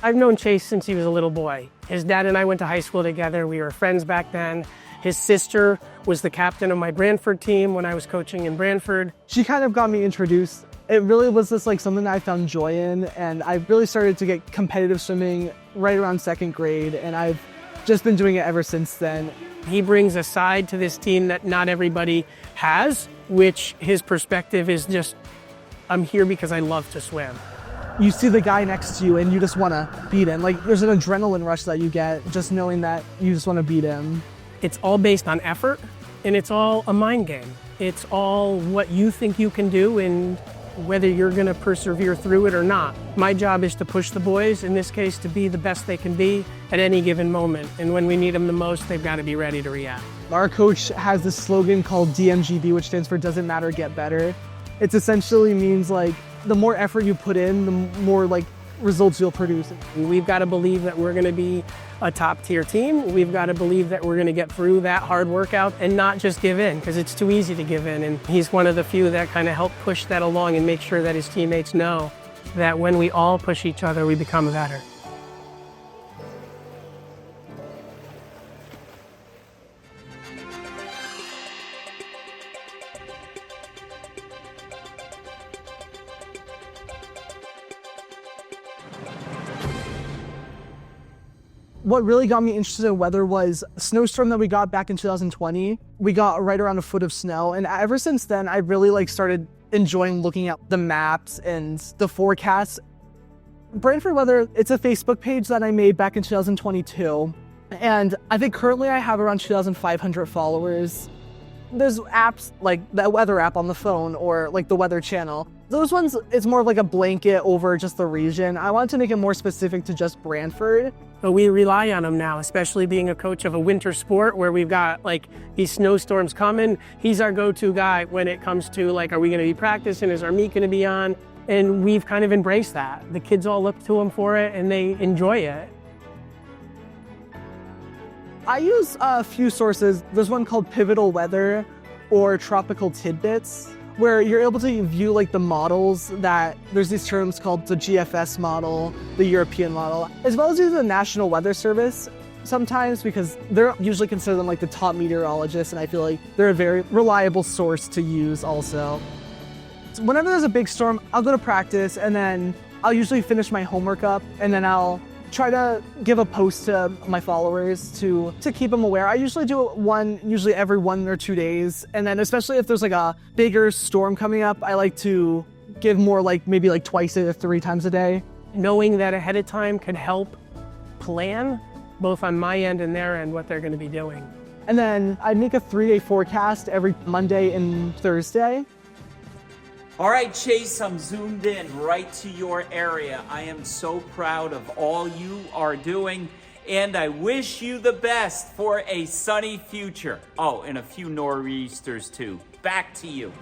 I've known Chase since he was a little boy. His dad and I went to high school together. We were friends back then. His sister was the captain of my Branford team when I was coaching in Branford. She kind of got me introduced. It really was just like something that I found joy in, and I really started to get competitive swimming right around 2nd grade, and I've just been doing it ever since then. He brings a side to this team that not everybody has, which his perspective is just, I'm here because I love to swim. You see the guy next to you and you just want to beat him. Like, there's an adrenaline rush that you get just knowing that you just want to beat him. It's all based on effort, and it's all a mind game. It's all what you think you can do and whether you're going to persevere through it or not. My job is to push the boys, in this case, to be the best they can be at any given moment. And when we need them the most, they've got to be ready to react. Our coach has this slogan called DMGB, which stands for Doesn't Matter, Get Better. It essentially means like the more effort you put in, the more like results you'll produce. We've got to believe that we're going to be a top tier team. We've got to believe that we're going to get through that hard workout and not just give in, because it's too easy to give in. And he's one of the few that kind of help push that along and make sure that his teammates know that when we all push each other, we become better. What really got me interested in weather was a snowstorm that we got back in 2020. We got right around a foot of snow, and ever since then, I really started enjoying looking at the maps and the forecasts. Branford Weather, it's a Facebook page that I made back in 2022, and I think currently I have around 2,500 followers. There's apps like the weather app on the phone or like the Weather Channel. Those ones, it's more of like a blanket over just the region. I wanted to make it more specific to just Branford. But we rely on him now, especially being a coach of a winter sport where we've got like these snowstorms coming. He's our go-to guy when it comes to like, are we going to be practicing? Is our meet going to be on? And we've kind of embraced that. The kids all look to him for it and they enjoy it. I use a few sources. There's one called Pivotal Weather or Tropical Tidbits, where you're able to view like the models that there's these terms called the GFS model, the European model, as well as the National Weather Service sometimes, because they're usually considered them like the top meteorologists, and I feel like they're a very reliable source to use also. So whenever there's a big storm, I'll go to practice and then I'll usually finish my homework up and then I'll try to give a post to my followers to keep them aware. I usually do one, usually every 1 or 2 days. And then especially if there's like a bigger storm coming up, I like to give more like maybe like twice or 3 times a day. Knowing that ahead of time could help plan, both on my end and their end, what they're going to be doing. And then I make a 3-day forecast every Monday and Thursday. All right, Chase, I'm zoomed in right to your area. I am so proud of all you are doing, and I wish you the best for a sunny future. Oh, and a few nor'easters too. Back to you.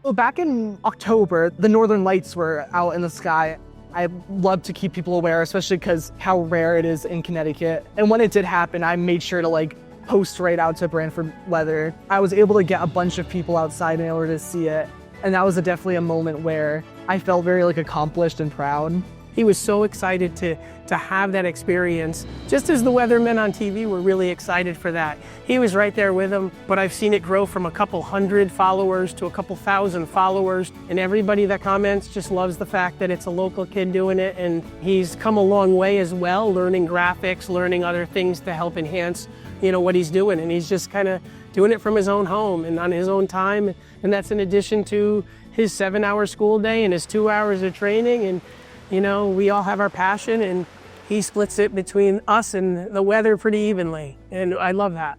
Well, back in October, the northern lights were out in the sky. I love to keep people aware, especially because how rare it is in Connecticut. And when it did happen, I made sure to like post right out to Branford Weather. I was able to get a bunch of people outside in order to see it. And that was definitely a moment where I felt very like accomplished and proud. He was so excited to have that experience, just as the weathermen on TV were really excited for that. He was right there with them, but I've seen it grow from a couple hundred followers to a couple thousand followers, and everybody that comments just loves the fact that it's a local kid doing it, and he's come a long way as well, learning graphics, learning other things to help enhance, what he's doing, and he's just kind of doing it from his own home and on his own time, and that's in addition to his 7-hour school day and his 2 hours of training, and we all have our passion, and he splits it between us and the weather pretty evenly, and I love that.